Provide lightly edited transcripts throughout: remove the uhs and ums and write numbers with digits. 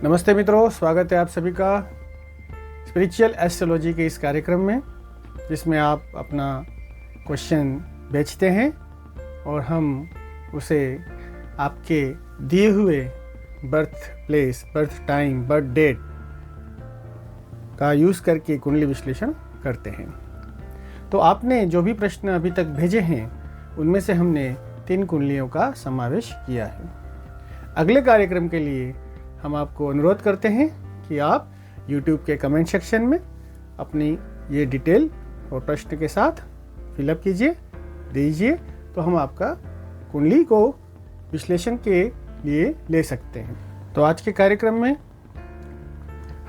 नमस्ते मित्रों, स्वागत है आप सभी का स्पिरिचुअल एस्ट्रोलॉजी के इस कार्यक्रम में, जिसमें आप अपना क्वेश्चन भेजते हैं और हम उसे आपके दिए हुए birth place, birth time, birth date का यूज़ करके कुंडली विश्लेषण करते हैं। तो आपने जो भी प्रश्न अभी तक भेजे हैं उनमें से हमने 3 कुंडलियों का समावेश किया है। अगले कार्यक्रम के लिए हम आपको अनुरोध करते हैं कि आप YouTube के कमेंट सेक्शन में अपनी ये डिटेल और प्रश्न के साथ फिलअप कीजिए, दीजिए, तो हम आपका कुंडली को विश्लेषण के लिए ले सकते हैं। तो आज के कार्यक्रम में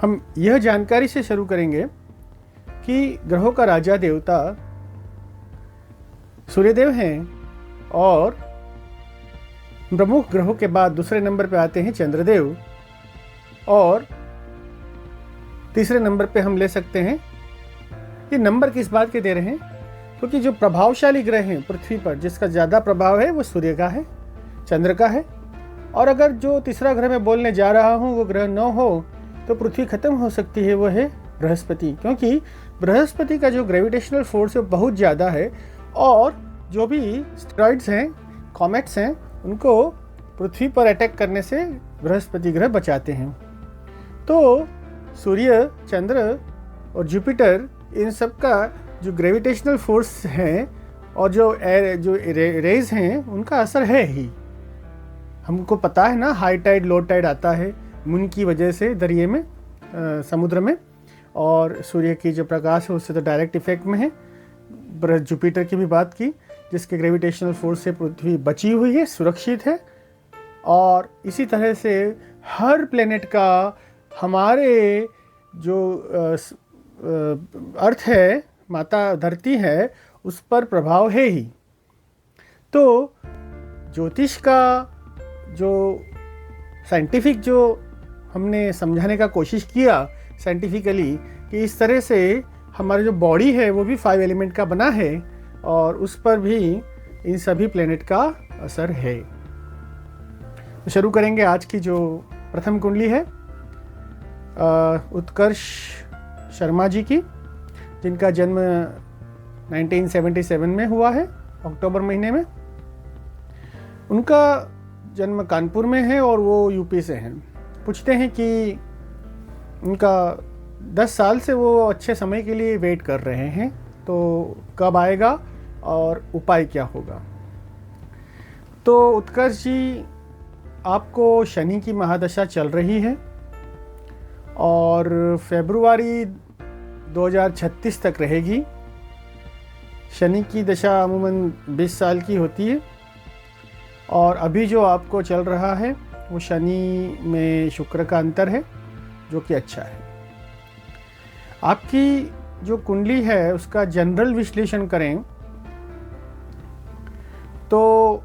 हम यह जानकारी से शुरू करेंगे कि ग्रहों का राजा देवता सूर्यदेव हैं और प्रमुख ग्रहों के बाद दूसरे नंबर पे आते हैं चंद्रदेव और तीसरे नंबर पे हम ले सकते हैं। ये नंबर किस बात के दे रहे हैं? क्योंकि जो प्रभावशाली ग्रह हैं पृथ्वी पर, जिसका ज़्यादा प्रभाव है वो सूर्य का है, चंद्र का है। और अगर जो तीसरा ग्रह मैं बोलने जा रहा हूँ वो ग्रह न हो तो पृथ्वी खत्म हो सकती है, वो है बृहस्पति। क्योंकि बृहस्पति का जो ग्रेविटेशनल फोर्स है बहुत ज़्यादा है और जो भी एस्टेरॉइड्स हैं, कॉमेट्स हैं, उनको पृथ्वी पर अटैक करने से बृहस्पति ग्रह बचाते हैं। तो सूर्य, चंद्र और जुपिटर, इन सब का जो ग्रेविटेशनल फोर्स है और जो रेज हैं उनका असर है ही। हमको पता है ना, हाई टाइड लो टाइड आता है मून की वजह से दरिए में, समुद्र में, और सूर्य की जो प्रकाश है उससे तो डायरेक्ट इफेक्ट में है। जुपिटर की भी बात की, जिसके ग्रेविटेशनल फोर्स से पृथ्वी बची हुई है, सुरक्षित है। और इसी तरह से हर प्लेनेट का हमारे जो अर्थ है, माता धरती है, उस पर प्रभाव है ही। तो ज्योतिष का जो साइंटिफिक जो हमने समझाने का कोशिश किया साइंटिफिकली कि इस तरह से हमारी जो बॉडी है वो भी 5 एलिमेंट का बना है और उस पर भी इन सभी प्लेनेट का असर है। तो शुरू करेंगे आज की जो प्रथम कुंडली है उत्कर्ष शर्मा जी की, जिनका जन्म 1977 में हुआ है, अक्टूबर महीने में। उनका जन्म कानपुर में है और वो यूपी से हैं। पूछते हैं कि उनका 10 साल से वो अच्छे समय के लिए वेट कर रहे हैं, तो कब आएगा और उपाय क्या होगा। तो उत्कर्ष जी, आपको शनि की महादशा चल रही है और फरवरी 2036 तक रहेगी। शनि की दशा अमूमन 20 साल की होती है और अभी जो आपको चल रहा है वो शनि में शुक्र का अंतर है, जो कि अच्छा है। आपकी जो कुंडली है उसका जनरल विश्लेषण करें तो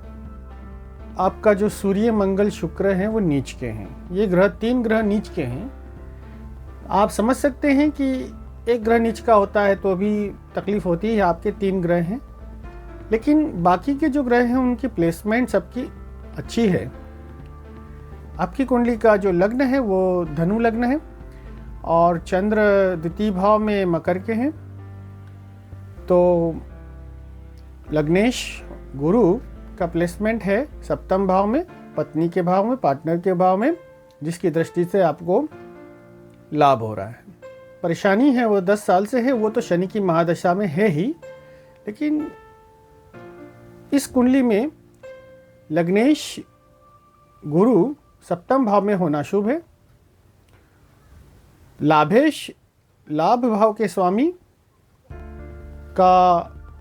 आपका जो सूर्य, मंगल, शुक्र हैं वो नीच के हैं। ये ग्रह 3 ग्रह नीच के हैं। आप समझ सकते हैं कि एक ग्रह नीच का होता है तो भी तकलीफ होती है। आपके 3 ग्रह हैं, लेकिन बाकी के जो ग्रह हैं उनकी प्लेसमेंट सबकी अच्छी है। आपकी कुंडली का जो लग्न है वो धनु लग्न है और चंद्र द्वितीय भाव में मकर के हैं। तो लग्नेश गुरु का प्लेसमेंट है 7th भाव में, पत्नी के भाव में, पार्टनर के भाव में, जिसकी दृष्टि से आपको लाभ हो रहा है। परेशानी है वो 10 साल से है, वो तो शनि की महादशा में है ही, लेकिन इस कुंडली में लग्नेश गुरु 7th भाव में होना शुभ है। लाभेश, लाभ भाव के स्वामी का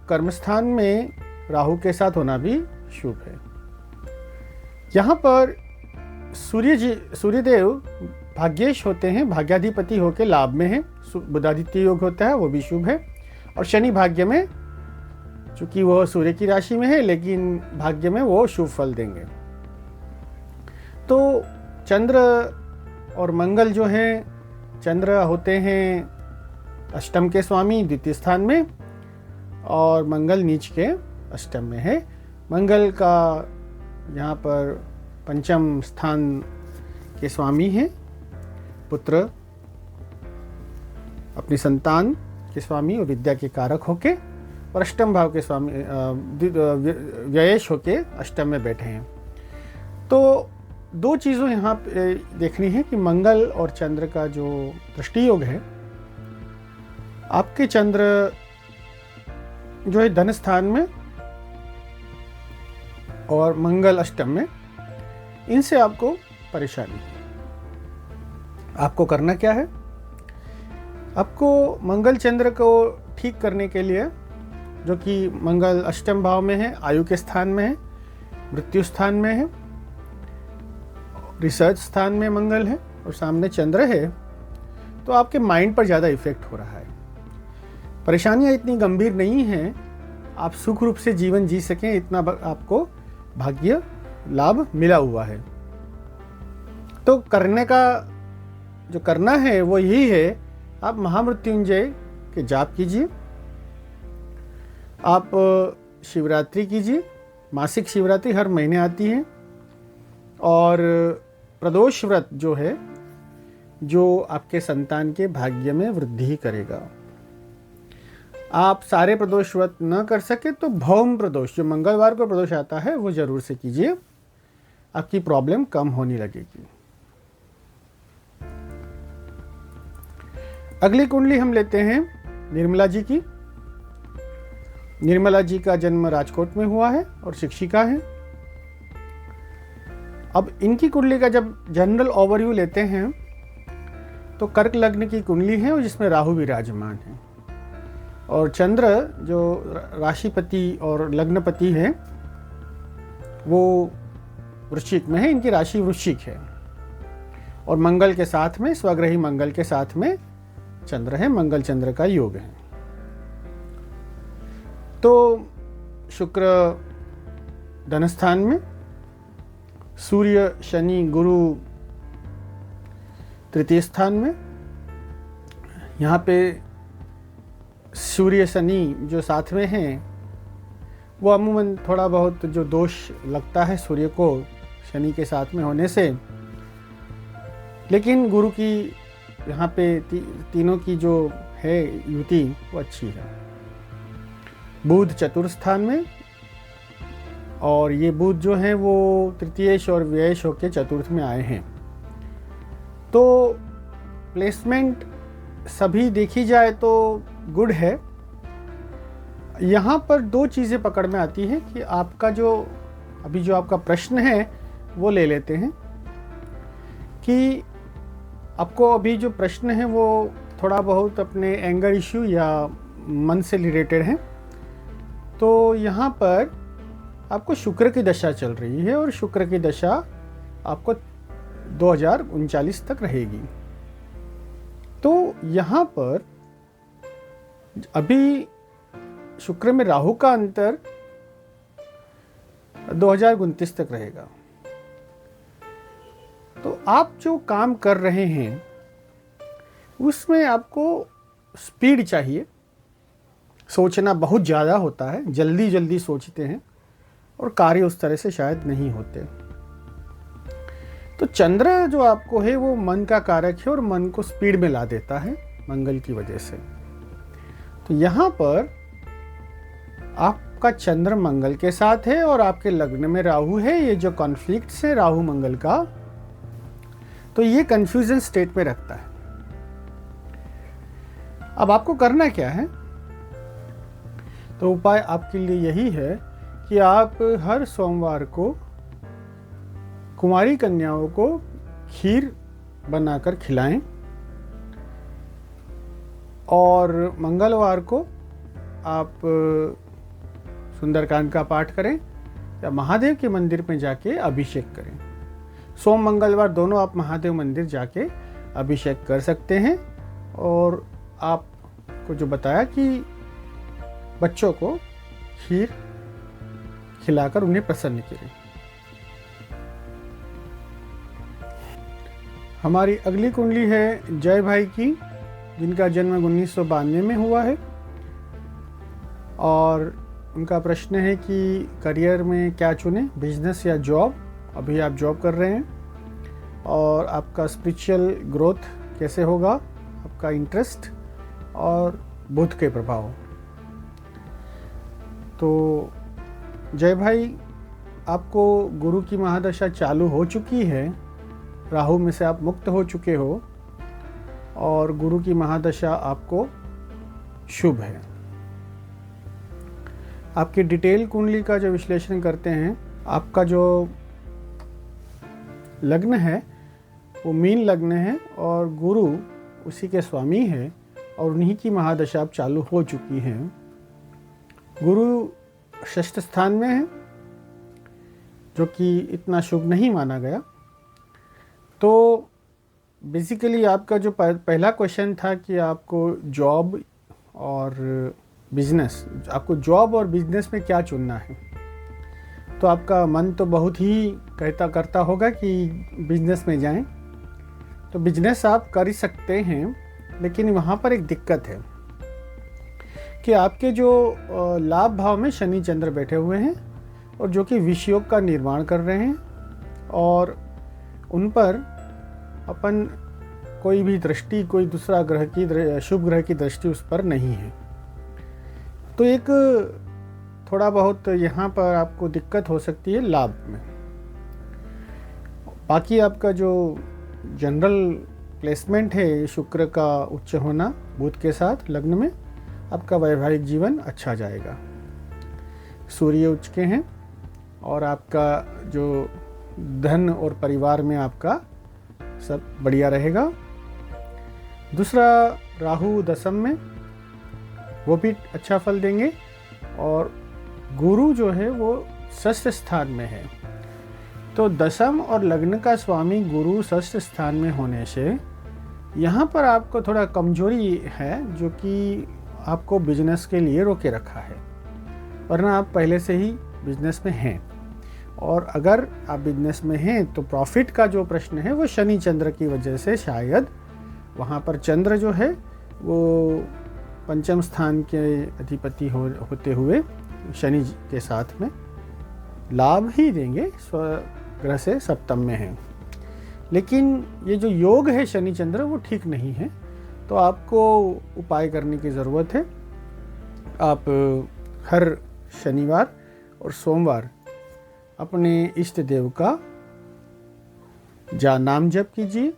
कर्मस्थान में राहु के साथ होना भी शुभ है। यहाँ पर सूर्यदेव भाग्येश होते हैं, भाग्याधिपति होकर लाभ में हैं। बुधादित्य योग होता है, वो भी शुभ है। और शनि भाग्य में, चूंकि वो सूर्य की राशि में है, लेकिन भाग्य में वो शुभ फल देंगे। तो चंद्र और मंगल जो हैं, चंद्र होते हैं अष्टम के स्वामी, द्वितीय स्थान में, और मंगल नीच के अष्टम में है। मंगल का यहाँ पर पंचम स्थान के स्वामी हैं पुत्र अपनी संतान के स्वामी और विद्या के कारक होके और अष्टम भाव के स्वामी व्ययेश होके अष्टम में बैठे हैं। तो दो चीज़ों यहाँ पे देखनी है कि मंगल और चंद्र का जो दृष्टि योग है, आपके चंद्र जो है धन स्थान में और मंगल अष्टम में, इनसे आपको परेशानी है। आपको करना क्या है? आपको मंगल चंद्र को ठीक करने के लिए, जो कि मंगल अष्टम भाव में है, आयु के स्थान में है, मृत्यु स्थान में है, रिसर्च स्थान में मंगल है और सामने चंद्र है, तो आपके माइंड पर ज़्यादा इफेक्ट हो रहा है। परेशानियाँ इतनी गंभीर नहीं हैं, आप सुख रूप से जीवन जी सकें, इतना आपको भाग्य लाभ मिला हुआ है। तो करने का जो करना है वो यही है, आप महामृत्युंजय के जाप कीजिए, आप शिवरात्रि कीजिए, मासिक शिवरात्रि हर महीने आती है, और प्रदोष व्रत जो है, जो आपके संतान के भाग्य में वृद्धि करेगा। आप सारे प्रदोष व्रत न कर सके तो भौम प्रदोष, जो मंगलवार को प्रदोष आता है, वो जरूर से कीजिए, आपकी प्रॉब्लम कम होने लगेगी। अगली कुंडली हम लेते हैं निर्मला जी की। निर्मला जी का जन्म राजकोट में हुआ है और शिक्षिका है। अब इनकी कुंडली का जब जनरल ओवरव्यू लेते हैं तो कर्क लग्न की कुंडली है और जिसमें राहु विराजमान है, और चंद्र जो राशिपति और लग्नपति है वो वृश्चिक में है, इनकी राशि वृश्चिक है, और मंगल के साथ में, स्वग्रही मंगल के साथ में चंद्र है, मंगल चंद्र का योग है। तो शुक्र धन स्थान में, सूर्य शनि गुरु तृतीय स्थान में। यहाँ पे सूर्य शनि जो साथ में हैं वो अमूमन थोड़ा बहुत जो दोष लगता है सूर्य को शनि के साथ में होने से, लेकिन गुरु की यहाँ पे तीनों की जो है युति वो अच्छी है। बुध चतुर्थ स्थान में, और ये बुध जो है वो तृतीयेश और व्ययेश होकर चतुर्थ में आए हैं। तो प्लेसमेंट सभी देखी जाए तो गुड है। यहाँ पर दो चीज़ें पकड़ में आती हैं कि आपका जो अभी जो आपका प्रश्न है वो ले लेते हैं कि आपको अभी जो प्रश्न है वो थोड़ा बहुत अपने एंगर इश्यू या मन से रिलेटेड है। तो यहाँ पर आपको शुक्र की दशा चल रही है और शुक्र की दशा आपको 2039 तक रहेगी। तो यहाँ पर अभी शुक्र में राहु का अंतर 2029 तक रहेगा। तो आप जो काम कर रहे हैं उसमें आपको स्पीड चाहिए। सोचना बहुत ज़्यादा होता है, जल्दी जल्दी सोचते हैं और कार्य उस तरह से शायद नहीं होते। तो चंद्र जो आपको है वो मन का कारक है और मन को स्पीड में ला देता है मंगल की वजह से। तो यहाँ पर आपका चंद्र मंगल के साथ है और आपके लग्न में राहु है। ये जो कॉन्फ्लिक्ट्स है राहु मंगल का, तो ये कंफ्यूजन स्टेट में रखता है। अब आपको करना क्या है? तो उपाय आपके लिए यही है कि आप हर सोमवार को कुंवारी कन्याओं को खीर बनाकर खिलाएं, और मंगलवार को आप सुंदरकांड का पाठ करें या महादेव के मंदिर में जाके अभिषेक करें। सोम मंगलवार दोनों आप महादेव मंदिर जाके अभिषेक कर सकते हैं। और आपको जो बताया कि बच्चों को खीर खिलाकर उन्हें प्रसन्न करें। हमारी अगली कुंडली है जय भाई की, जिनका जन्म 1992 में हुआ है, और उनका प्रश्न है कि करियर में क्या चुने, बिजनेस या जॉब। अभी आप जॉब कर रहे हैं और आपका स्पिरिचुअल ग्रोथ कैसे होगा आपका इंटरेस्ट और बुध के प्रभाव। तो जय भाई, आपको गुरु की महादशा चालू हो चुकी है, राहु में से आप मुक्त हो चुके हो और गुरु की महादशा आपको शुभ है। आपकी डिटेल कुंडली का जो विश्लेषण करते हैं, आपका जो लग्न है वो मीन लग्न है और गुरु उसी के स्वामी है और उन्हीं की महादशा अब चालू हो चुकी है। गुरु षष्ठ स्थान में है जो कि इतना शुभ नहीं माना गया। तो बेसिकली आपका जो पहला क्वेश्चन था कि आपको जॉब और बिजनेस, आपको जॉब और बिजनेस में क्या चुनना है, तो आपका मन तो बहुत ही करता होगा कि बिजनेस में जाएं। तो बिजनेस आप कर ही सकते हैं, लेकिन वहाँ पर एक दिक्कत है कि आपके जो लाभ भाव में शनि चंद्र बैठे हुए हैं और जो कि विषयोग का निर्माण कर रहे हैं और उन पर अपन कोई भी दृष्टि, कोई दूसरा ग्रह की शुभ ग्रह की दृष्टि उस पर नहीं है। तो एक थोड़ा बहुत यहाँ पर आपको दिक्कत हो सकती है लाभ में। बाकी आपका जो जनरल प्लेसमेंट है, शुक्र का उच्च होना बुध के साथ लग्न में, आपका वैवाहिक जीवन अच्छा जाएगा। सूर्य उच्च के हैं और आपका जो धन और परिवार में आपका सब बढ़िया रहेगा। दूसरा, राहु दशम में, वो भी अच्छा फल देंगे और गुरु जो है वो षष्ठ स्थान में है। तो दशम और लग्न का स्वामी गुरु षष्ठ स्थान में होने से यहाँ पर आपको थोड़ा कमजोरी है जो कि आपको बिजनेस के लिए रोके रखा है, वरना आप पहले से ही बिजनेस में हैं। और अगर आप बिजनेस में हैं तो प्रॉफिट का जो प्रश्न है वो शनि चंद्र की वजह से शायद वहाँ पर चंद्र जो है वो पंचम स्थान के अधिपति होते हुए शनि के साथ में लाभ ही देंगे, स्वग्रह से सप्तम में है। लेकिन ये जो योग है शनि चंद्र वो ठीक नहीं है, तो आपको उपाय करने की ज़रूरत है। आप हर शनिवार और सोमवार अपने इष्ट देव का नाम जप कीजिए,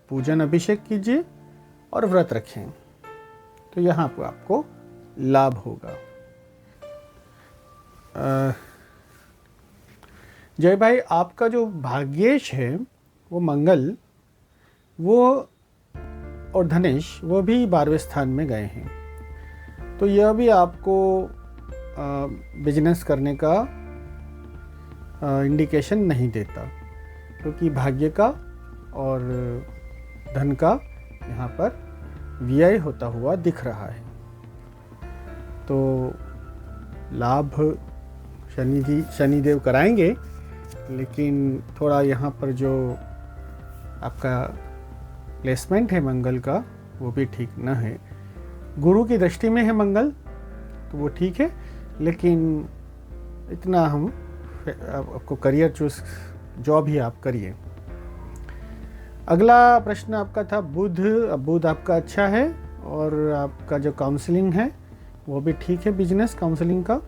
पूजन अभिषेक कीजिए और व्रत रखें, तो यहाँ पर आपको लाभ होगा। जय भाई, आपका जो भाग्येश है वो मंगल, वो और धनेश, वो भी 12वें स्थान में गए हैं। तो यह भी आपको बिजनेस करने का इंडिकेशन नहीं देता, क्योंकि भाग्य का और धन का यहाँ पर व्यय होता हुआ दिख रहा है। तो लाभ शनिदेव कराएंगे, लेकिन थोड़ा यहाँ पर जो आपका प्लेसमेंट है मंगल का वो भी ठीक न है। गुरु की दृष्टि में है मंगल, तो वो ठीक है, लेकिन इतना हम आपको करियर चूज, जॉब ही आप करिए। अगला प्रश्न आपका था बुध। बुध आपका अच्छा है और आपका जो काउंसलिंग है वो भी ठीक है, बिजनेस काउंसलिंग का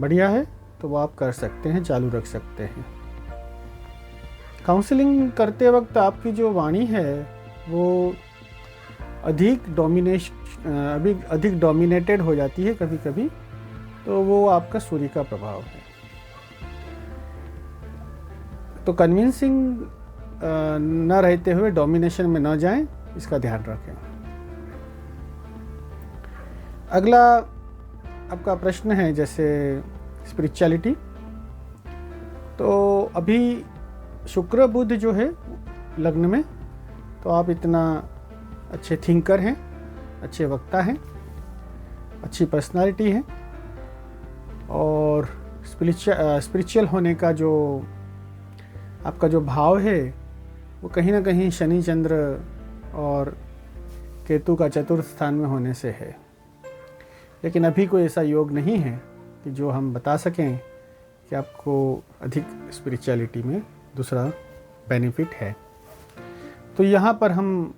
बढ़िया है, तो वो आप कर सकते हैं, चालू रख सकते हैं। काउंसलिंग करते वक्त आपकी जो वाणी है वो अधिक डोमिनेटेड हो जाती है कभी कभी, तो वो आपका सूर्य का प्रभाव है। तो कन्विंसिंग न रहते हुए डोमिनेशन में न जाएं, इसका ध्यान रखें। अगला आपका प्रश्न है जैसे स्पिरिचुअलिटी। तो अभी शुक्र बुध जो है लग्न में, तो आप इतना अच्छे थिंकर हैं, अच्छे वक्ता हैं, अच्छी पर्सनालिटी है और स्पिरिचुअल होने का जो आपका जो भाव है वो कहीं ना कहीं शनि चंद्र और केतु का चतुर्थ स्थान में होने से है। लेकिन अभी कोई ऐसा योग नहीं है कि जो हम बता सकें कि आपको अधिक स्पिरिचुअलिटी में दूसरा बेनिफिट है। तो यहाँ पर हम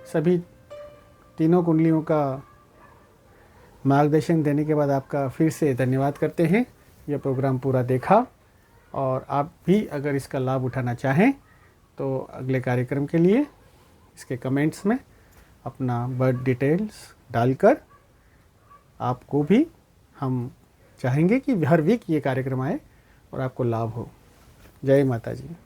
सभी तीनों कुंडलियों का मार्गदर्शन देने के बाद आपका फिर से धन्यवाद करते हैं। यह प्रोग्राम पूरा देखा और आप भी अगर इसका लाभ उठाना चाहें तो अगले कार्यक्रम के लिए इसके कमेंट्स में अपना बर्थ डिटेल्स डालकर आपको भी हम चाहेंगे कि हर वीक ये कार्यक्रम आए और आपको लाभ हो। जय माता जी।